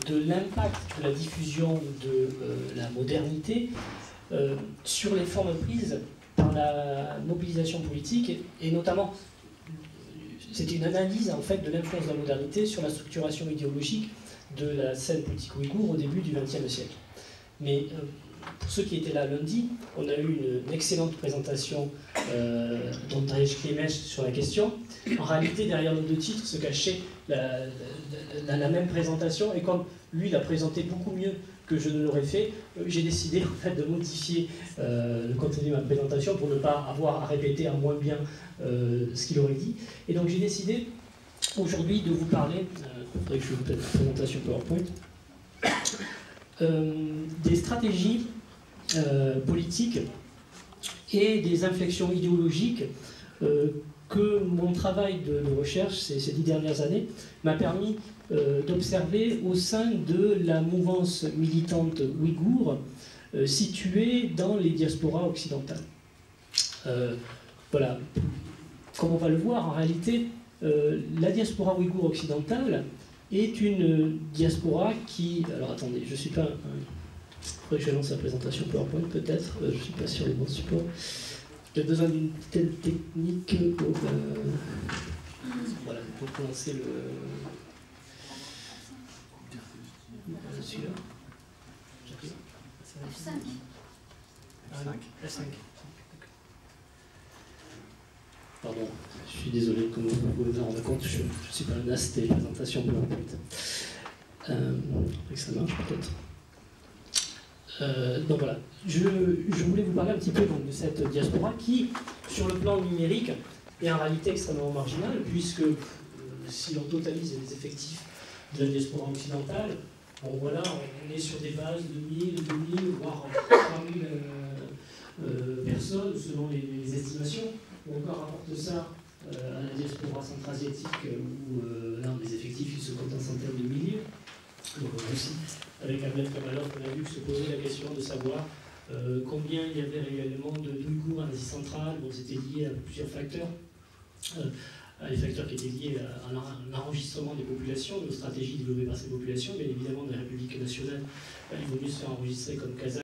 de l'impact de la diffusion de la modernité sur les formes prises par la mobilisation politique, et notamment, c'était une analyse en fait de l'influence de la modernité sur la structuration idéologique de la scène politique ouïghour au début du XXe siècle. Mais pour ceux qui étaient là lundi, on a eu une excellente présentation d'Andrzej Klimeš sur la question. En réalité, derrière nos deux titres se cachait la même présentation, et comme lui l'a présenté beaucoup mieux que je ne l'aurais fait, j'ai décidé en fait de modifier le contenu de ma présentation pour ne pas avoir à répéter à moins bien ce qu'il aurait dit. Et donc j'ai décidé aujourd'hui de vous parler, il faudrait que je vous fasse une présentation PowerPoint, des stratégies politiques et des inflexions idéologiques que mon travail de recherche ces 10 dernières années m'a permis d'observer au sein de la mouvance militante ouïghour située dans les diasporas occidentales. Voilà, comme on va le voir, en réalité, la diaspora ouïghour occidentale est une diaspora qui... Alors attendez, je ne suis pas... Il faudrait que je lance la présentation PowerPoint peut-être, je ne suis pas sur les bons supports. J'ai besoin d'une telle technique pour... Voilà, pour lancer le... Celui-là. F5. F5. Pardon, je suis désolé, comme vous pouvez vous en rendre compte, je ne suis pas un as des présentations PowerPoint. Que ça marche peut-être. Donc voilà, je voulais vous parler un petit peu donc, de cette diaspora qui, sur le plan numérique, est en réalité extrêmement marginale, puisque si l'on totalise les effectifs de la diaspora occidentale, bon voilà, on est sur des bases de 1000, 2000, voire 3000 personnes selon les estimations. On encore rapporte ça à la diaspora centra-asiatique où là on a des effectifs qui se comptent en centaines de milliers. Donc aussi, avec Ahmed Kamalov, on a vu se poser la question de savoir combien il y avait réellement d'Ouïghours en Asie centrale. Bon, c'était lié à plusieurs facteurs. À des facteurs qui étaient liés à l'enregistrement des populations, aux stratégies développées par ces populations. Bien évidemment, dans les républiques nationales, il vaut mieux se faire enregistrer comme Kazakh